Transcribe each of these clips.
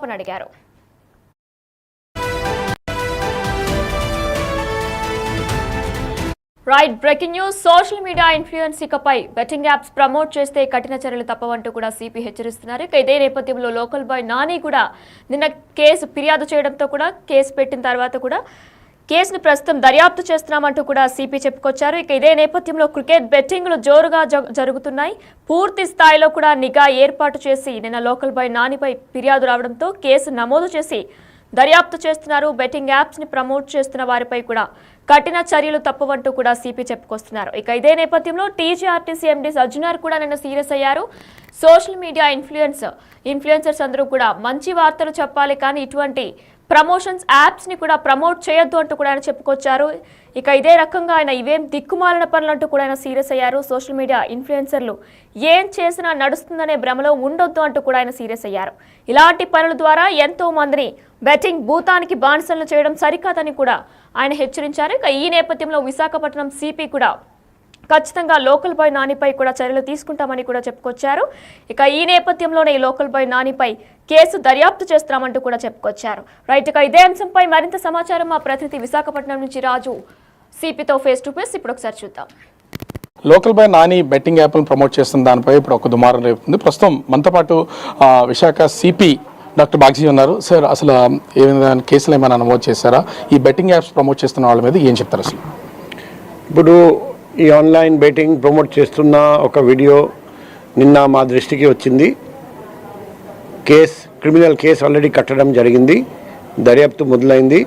అడిగారు. Right breaking news. Social media influence ఇకపై betting apps promote చేస్తే కఠిన చర్యలు తప్పవంటూ కూడా సిపి హెచ్చరిస్తున్నారు. ఇదే నేపథ్యంలో లోకల్ బాయ్ నాని కూడా నిన్న ఫిర్యాదు చేయడంతో కూడా కేసు పెట్టిన తర్వాత కూడా కేసును ప్రస్తుతం దర్యాప్తు చేస్తున్నామంటూ కూడా సిపి చెప్పుకొచ్చారు. ఇదే నేపథ్యంలో క్రికెట్ బెట్టింగ్లు జోరుగా జరుగుతున్నాయి. పూర్తి స్థాయిలో కూడా నిఘా ఏర్పాటు చేసి నిన్న లోకల్ బాయ్ నానిపై ఫిర్యాదు రావడంతో కేసు నమోదు చేసి దర్యాప్తు చేస్తున్నారు. బెట్టింగ్ యాప్స్ ని ప్రమోట్ చేస్తున్న వారిపై కూడా కఠిన చర్యలు తప్పవంటూ కూడా సిపి చెప్పుకొస్తున్నారు. ఇదే నేపథ్యంలో టీజీఆర్టీసీ ఎండీ సజ్జనార్ కూడా నిన్న సీరియస్ అయ్యారు. సోషల్ మీడియా ఇన్ఫ్లుయెన్సర్స్ అందరూ కూడా మంచి వార్తలు చెప్పాలి, కానీ ఇటువంటి ప్రమోషన్స్ యాప్స్ ని కూడా ప్రమోట్ చేయొద్దు అంటూ కూడా ఆయన చెప్పుకొచ్చారు. ఇదే రకంగా ఆయన ఇవేం దిక్కుమాలిన పనులంటూ కూడా ఆయన సీరియస్ అయ్యారు. సోషల్ మీడియా ఇన్ఫ్లుయెన్సర్లు ఏం చేసినా నడుస్తుందనే భ్రమలో ఉండొద్దు అంటూ కూడా ఆయన సీరియస్ అయ్యారు. ఇలాంటి పనుల ద్వారా ఎంతో మందిని బెట్టింగ్ భూతానికి బానిసలను చేయడం సరికాదని కూడా ఆయన హెచ్చరించారు. ఈ నేపథ్యంలో విశాఖపట్నం సిపి కూడా ఖచ్చితంగా లోకల్ బాయ్ నానిపై కూడా చర్యలు తీసుకుంటామని కూడా చెప్పుకొచ్చారు. ఈ నేపథ్యంలోనే లోకల్ బాయ్ నానిపై కేసు దర్యాప్తు చేస్తామంటూ కూడా చెప్పుకొచ్చారు. రైట్, ఇదే అంశంపై మరింత సమాచారం మా ప్రతినిధి విశాఖపట్నం నుంచి రాజు సిపితో ఫేస్ టు ఫేస్ ఇప్పుడు ఒకసారి చూద్దాం. లోకల్ బాయ్ నాని బెట్టింగ్ యాప్లను ప్రమోట్ చేస్తున్న దానిపై ఇప్పుడు ఒక దుమారం రేపుతుంది. ప్రస్తుతం మనతో పాటు విశాఖ సిపి డాక్టర్ బాగ్జీ ఉన్నారు. సార్, అసలు ఏమైనా కేసులు ఏమైనా నమోదు చేశారా? ఈ బెట్టింగ్ యాప్స్ ప్రమోట్ చేస్తున్న వాళ్ళ మీద ఏం చెప్తారు? అసలు ఇప్పుడు ఈ ఆన్లైన్ బెట్టింగ్ ప్రమోట్ చేస్తున్న ఒక వీడియో నిన్న మా దృష్టికి వచ్చింది. క్రిమినల్ కేసు ఆల్రెడీ కట్టడం జరిగింది. దర్యాప్తు మొదలైంది.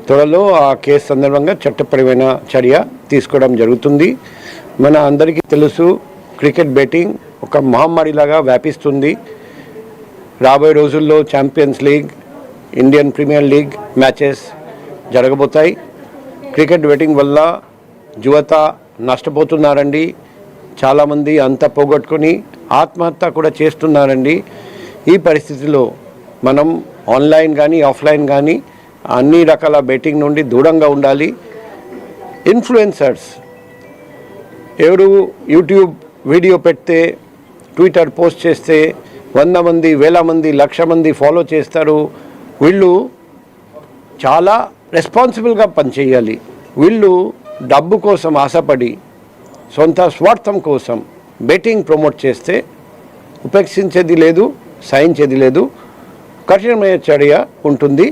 త్వరలో ఆ కేసు సందర్భంగా చట్టపరమైన చర్య తీసుకోవడం జరుగుతుంది. మన అందరికీ తెలుసు, క్రికెట్ బెట్టింగ్ ఒక మహమ్మారిలాగా వ్యాపిస్తుంది. రాబోయే రోజుల్లో Champions League, Indian Premier League matches జరగబోతాయి. క్రికెట్ బెట్టింగ్ వల్ల యువత నష్టపోతున్నారండి. చాలామంది అంతా పోగొట్టుకొని ఆత్మహత్య కూడా చేస్తున్నారండి. ఈ పరిస్థితిలో మనం ఆన్లైన్ కానీ ఆఫ్లైన్ కానీ అన్ని రకాల బెట్టింగ్ నుండి దూరంగా ఉండాలి. ఇన్ఫ్లుయెన్సర్స్ ఎవరు యూట్యూబ్ వీడియో పెడితే, ట్విట్టర్ పోస్ట్ చేస్తే 100 మంది, 1000 మంది, 1,00,000 మంది ఫాలో చేస్తారు. వీళ్ళు చాలా రెస్పాన్సిబుల్గా పనిచేయాలి. వీళ్ళు డబ్బు కోసం ఆశపడి సొంత స్వార్థం కోసం బెట్టింగ్ ప్రమోట్ చేస్తే ఉపేక్షించేది లేదు, సహించేది లేదు. కఠినమైన చర్య ఉంటుంది.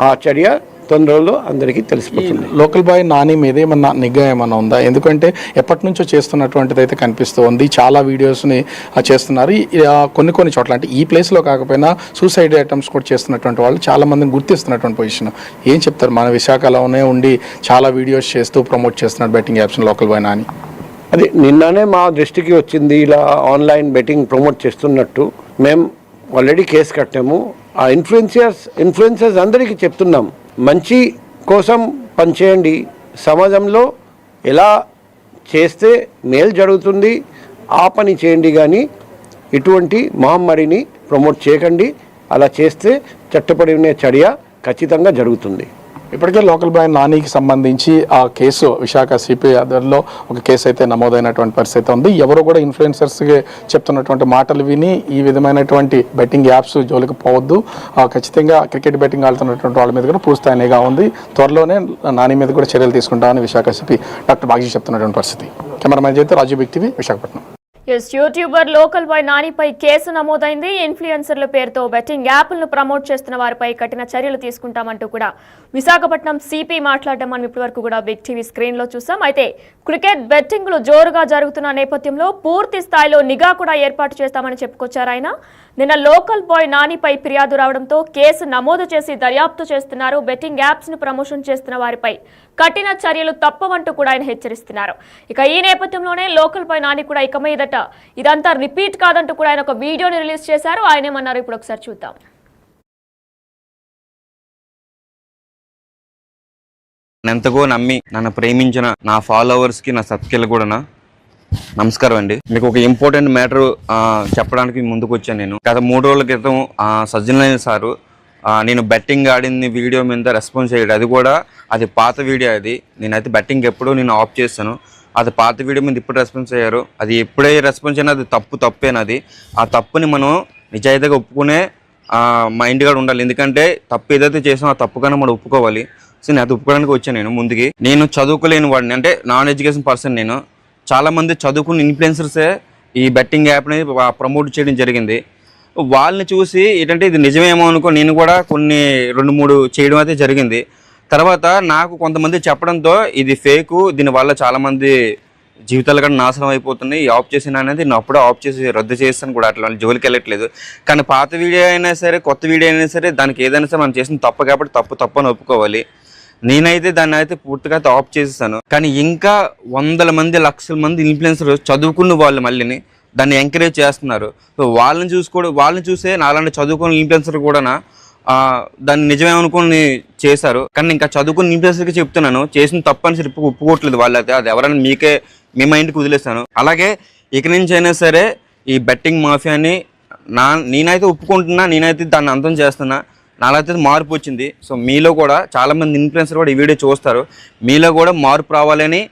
ఆ చర్య తొందరలో అందరికీ తెలిసిపోతుంది. లోకల్ బాయ్ నాని మీద ఏమన్నా నిఘా ఏమన్నా ఉందా? ఎందుకంటే ఎప్పటి నుంచో చేస్తున్నటువంటిది అయితే కనిపిస్తుంది. చాలా వీడియోస్ని చేస్తున్నారు. కొన్ని చోట్ల, అంటే ఈ ప్లేస్లో కాకపోయినా సూసైడ్ అటెంప్ట్స్ కూడా చేస్తున్నటువంటి వాళ్ళు చాలా మందిని గుర్తిస్తున్నటువంటి పొజిషన్. ఏం చెప్తారు? మన విశాఖలోనే ఉండి చాలా వీడియోస్ చేస్తూ ప్రమోట్ చేస్తున్నారు betting apps local boy Nani. అది నిన్ననే మా దృష్టికి వచ్చింది. ఇలా ఆన్లైన్ బెట్టింగ్ ప్రమోట్ చేస్తున్నట్టు మేము ఆల్రెడీ కేసు కట్టాము. ఆ ఇన్ఫ్లుయెన్సర్స్ అందరికీ చెప్తున్నాం, మంచి కోసం పనిచేయండి. సమాజంలో ఎలా చేస్తే మేలు జరుగుతుంది ఆ పని చేయండి, కానీ ఇటువంటి మహమ్మారిని ప్రమోట్ చేయకండి. అలా చేస్తే చట్టపరమైన చర్య ఖచ్చితంగా జరుగుతుంది. ఇప్పటికే లోకల్ బాయ్ నానికి సంబంధించి ఆ కేసు విశాఖ సిపి ఆధ్వర్యంలో ఒక కేసు అయితే నమోదైనటువంటి పరిస్థితి ఉంది. ఎవరు కూడా ఇన్ఫ్లుయెన్సర్స్కి చెప్తున్నటువంటి మాటలు విని ఈ విధమైనటువంటి బెట్టింగ్ యాప్స్ జోలికి పోవద్దు. ఖచ్చితంగా క్రికెట్ బెట్టింగ్ ఆడుతున్నటువంటి వాళ్ళ మీద కూడా పూర్తిస్థాయిగా ఉంది. త్వరలోనే నాని మీద కూడా చర్యలు తీసుకుంటామని విశాఖ సిపి డాక్టర్ బాగ్జీ చెప్తున్నటువంటి పరిస్థితి. కెమెరామెన్ అయితే Raju Big TV, Visakhapatnam. YouTuber local boy నానిపై కేసు నమోదైంది. ఇన్ఫ్లుయెన్సర్ల పేరుతో బెట్టింగ్ యాప్లను ప్రమోట్ చేస్తున్న వారిపై కఠిన చర్యలు తీసుకుంటామంటూ కూడా విశాఖపట్నం సిపి మాట్లాడడం మనం ఇప్పటివరకు కూడా బిగ్ టీవీ స్క్రీన్ లో చూసాం. అయితే క్రికెట్ బెట్టింగ్లు జోరుగా జరుగుతున్న నేపథ్యంలో పూర్తి స్థాయిలో నిఘా కూడా ఏర్పాటు చేస్తామని చెప్పుకొచ్చారు ఆయన. నిన్న లోకల్ బాయ్ నానిపై ఫిర్యాదు రావడంతో కేసు నమోదు చేసి దర్యాప్తు చేస్తున్నారు. బెట్టింగ్ యాప్స్ ను ప్రమోషన్ చేస్తున్న వారిపై కఠిన చర్యలు తప్పవంటూ కూడా ఆయన హెచ్చరిస్తున్నారు. ఈ నేపథ్యంలోనే లోకల్ బాయ్ నాని కూడా ఇక మీదట ఇదంతా రిపీట్ కాదంటూ కూడా ఆయన ఒక వీడియోని రిలీజ్ చేశారు. ఆయన ఏమన్నారు ఇప్పుడు ఒకసారి చూద్దాం. ఎంతగో నమ్మి నన్ను ప్రేమించిన నా ఫాలోవర్స్కి, నా సబ్స్క్రైబర్లు కూడా నమస్కారం అండి. మీకు ఒక ఇంపార్టెంట్ మ్యాటర్ చెప్పడానికి ముందుకు వచ్చాను. నేను గత 3 రోజుల క్రితం సజ్జనైన సారు నేను బెట్టింగ్ ఆడింది వీడియో మీద రెస్పాన్స్ అయ్యాడు. అది కూడా అది పాత వీడియో. అది నేనైతే బెట్టింగ్ ఎప్పుడూ నేను ఆఫ్ చేస్తాను. అది పాత వీడియో మీద ఇప్పుడు రెస్పాన్స్ అయ్యారు. అది ఎప్పుడే రెస్పాన్స్ అయినా అది తప్పేనది. ఆ తప్పుని మనం నిజాయితీగా ఒప్పుకునే మా ఇంటికాడ ఉండాలి. ఎందుకంటే తప్పు ఏదైతే చేసామో ఆ తప్పు కన్నా మనం ఒప్పుకోవాలి. సో నేను అది ఒప్పుకోవడానికి వచ్చాను. నేను ముందుకి నేను చదువుకోలేని వాడిని, అంటే నాన్ ఎడ్యుకేషన్ పర్సన్. నేను చాలామంది చదువుకున్న ఇన్ఫ్లుయెన్సర్సే ఈ బెట్టింగ్ యాప్ని ప్రమోట్ చేయడం జరిగింది. వాళ్ళని చూసి ఏంటంటే ఇది నిజమేమో అనుకో నేను కూడా కొన్ని 2-3 చేయడం అయితే జరిగింది. తర్వాత నాకు కొంతమంది చెప్పడంతో ఇది ఫేకు, దీనివల్ల చాలామంది జీవితాలు కూడా నాశనం అయిపోతున్నాయి, ఆఫ్ చేసిన అనేది నేను అప్పుడే ఆఫ్ చేసి రద్దు చేస్తాను కూడా, అట్లా జోలికి వెళ్ళట్లేదు. కానీ పాత వీడియో అయినా సరే కొత్త వీడియో అయినా సరే దానికి ఏదైనా సరే మనం చేసిన తప్పు కాబట్టి తప్పు అని ఒప్పుకోవాలి. నేనైతే దాన్ని అయితే పూర్తిగా ఆఫ్ చేసేసాను. కానీ ఇంకా 100 మంది 1,00,000 మంది ఇన్ఫ్లుయెన్సర్ చదువుకున్న వాళ్ళు మళ్ళీని దాన్ని ఎంకరేజ్ చేస్తున్నారు. సో వాళ్ళని చూసే నాలాంటి చదువుకున్న ఇన్ఫ్లుయెన్సర్ కూడా దాన్ని నిజమే అనుకుని చేశారు. కానీ ఇంకా చదువుకున్న ఇన్ఫ్లుయెన్సర్కి చెప్తున్నాను, చేసిన తప్పని సరి ఒప్పుకోవట్లేదు వాళ్ళైతే. అది ఎవరైనా మీ మైండ్కి వదిలేస్తాను. అలాగే ఇక నుంచి అయినా సరే ఈ బెట్టింగ్ మాఫియాని నేనైతే ఒప్పుకుంటున్నా, నేనైతే దాన్ని అంతం చేస్తున్నా. నాకైతే మార్పు వచ్చింది. సో మీలో కూడా చాలామంది ఇన్ఫ్లుయెన్సర్ కూడా ఈ వీడియో చూస్తారు, మీలో కూడా మార్పు రావాలని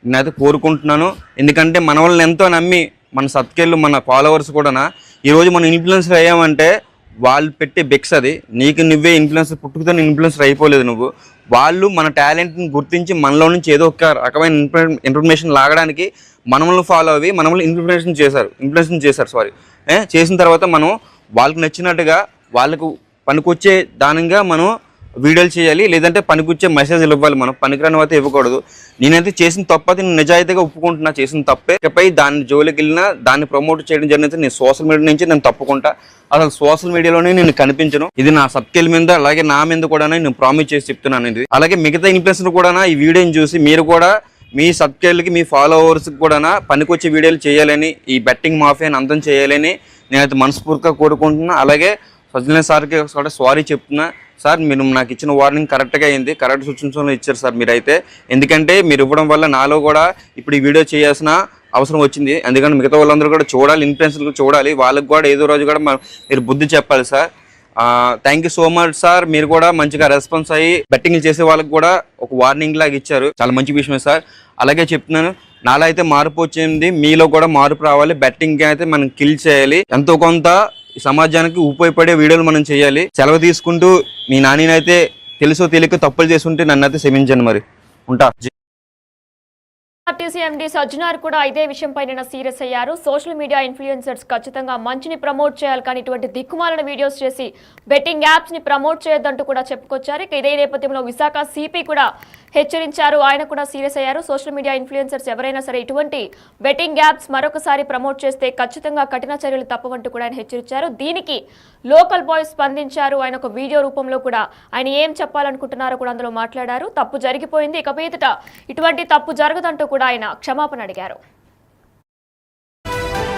నేనైతే కోరుకుంటున్నాను. ఎందుకంటే మన వాళ్ళని ఎంతో నమ్మి మన సబ్స్క్రైబర్లు మన ఫాలోవర్స్ కూడా ఈరోజు మనం ఇన్ఫ్లుయెన్సర్ అయ్యామంటే వాళ్ళు పెట్టే బెక్స్ అది. నీకు నువ్వే ఇన్ఫ్లుయెన్సర్, పుట్టుకతోనే ఇన్ఫ్లుయెన్సర్ అయిపోలేదు నువ్వు. వాళ్ళు మన టాలెంట్ని గుర్తించి మనలో నుంచి ఏదో ఒక రకమైన ఇన్ఫర్మేషన్ లాగడానికి మనల్ని ఫాలో అవి మనల్ని ఇన్ఫ్లుయెన్స్ చేశారు. చేసిన తర్వాత మనం వాళ్ళకి నచ్చినట్టుగా వాళ్ళకు పనికొచ్చే దానిగా మనం వీడియోలు చేయాలి, లేదంటే పనికొచ్చే మెసేజ్లు ఇవ్వాలి. మనం పనికిరాని అయితే ఇవ్వకూడదు. నేనైతే చేసిన తప్పు అయితే నేను నిజాయితీగా ఒప్పుకుంటున్నా, చేసిన తప్పే. ఇకపై దాన్ని జోలికి వెళ్ళినా దాన్ని ప్రమోట్ చేయడం జరిగితే నేను సోషల్ మీడియా నుంచి నేను తప్పుకుంటా. అసలు సోషల్ మీడియాలోనే నేను కనిపించను. ఇది నా సబ్స్క్రైబ్ మీద అలాగే నా మీద కూడా నేను ప్రామిస్ చేసి చెప్తున్నాను. ఇది అలాగే మిగతా ఇన్ఫ్లుయెన్సర్ కూడా ఈ వీడియోని చూసి మీరు కూడా మీ సబ్స్క్రైబర్లకి మీ ఫాలోవర్స్కి కూడా పనికొచ్చే వీడియోలు చేయాలని, ఈ బెట్టింగ్ మాఫియాని అంతం చేయాలని నేనైతే మనస్ఫూర్తిగా కోరుకుంటున్నా. అలాగే సజ్జన సార్కి కూడా సారీ చెప్తున్నా. సార్ మీరు నాకు ఇచ్చిన వార్నింగ్ కరెక్ట్గా అయింది, కరెక్ట్ సూచనలు ఇచ్చారు సార్ మీరైతే. ఎందుకంటే మీరు ఇవ్వడం వల్ల నాలో కూడా ఇప్పుడు ఈ వీడియో చేయాల్సిన అవసరం వచ్చింది. ఎందుకంటే మిగతా వాళ్ళందరూ కూడా చూడాలి, ఇన్ఫ్లుయెన్సర్లు చూడాలి, వాళ్ళకి కూడా ఏదో రోజు కూడా మీరు బుద్ధి చెప్పాలి sir. Thank you so much sir. మీరు కూడా మంచిగా రెస్పాన్స్ అయ్యి బెట్టింగ్లు చేసే వాళ్ళకి కూడా ఒక వార్నింగ్ లాగా ఇచ్చారు. చాలా మంచి విషయమే సార్. అలాగే చెప్తున్నాను, నాలో అయితే మార్పు వచ్చింది, మీలో కూడా మార్పు రావాలి. బెట్టింగ్ అయితే మనం కిల్ చేయాలి, ఎంతో కొంత సమాజానికి ఉపయోగపడే వీడియోలు మనం చేయాలి. సెలవు తీసుకుంటూ మీ నానినైతే తెలుసో తెలియక తప్పులు చేస్తుంటే నన్ను అయితే క్షమించండి. మరి ఉంటా. ఆర్టీసీ ఎండీ సజ్జనార్ కూడా ఇదే విషయంపై నిన్న సీరియస్ అయ్యారు. సోషల్ మీడియా ఇన్ఫ్లుయెన్సర్స్ ఖచ్చితంగా మంచిని ప్రమోట్ చేయాలి, కానీ ఇటువంటి దిక్కుమాలిన వీడియోస్ చేసి బెట్టింగ్ యాప్స్ ని ప్రమోట్ చేయొద్దంటూ కూడా చెప్పుకొచ్చారు. ఇదే నేపథ్యంలో విశాఖ సిపి కూడా హెచ్చరించారు. ఆయన కూడా సీరియస్ అయ్యారు. సోషల్ మీడియా ఇన్ఫ్లుయెన్సర్స్ ఎవరైనా సరే ఇటువంటి బెట్టింగ్ యాప్స్ మరొకసారి ప్రమోట్ చేస్తే ఖచ్చితంగా కఠిన చర్యలు తప్పవంటూ కూడా ఆయన హెచ్చరించారు. దీనికి లోకల్ బాయ్స్ స్పందించారు. ఆయన ఒక వీడియో రూపంలో కూడా ఆయన ఏం చెప్పాలనుకుంటున్నారో కూడా అందులో మాట్లాడారు. తప్పు జరిగిపోయింది, ఇక మీదట ఇటువంటి తప్పు జరగదంటూ కూడా ఆయన క్షమాపణ అడిగారు.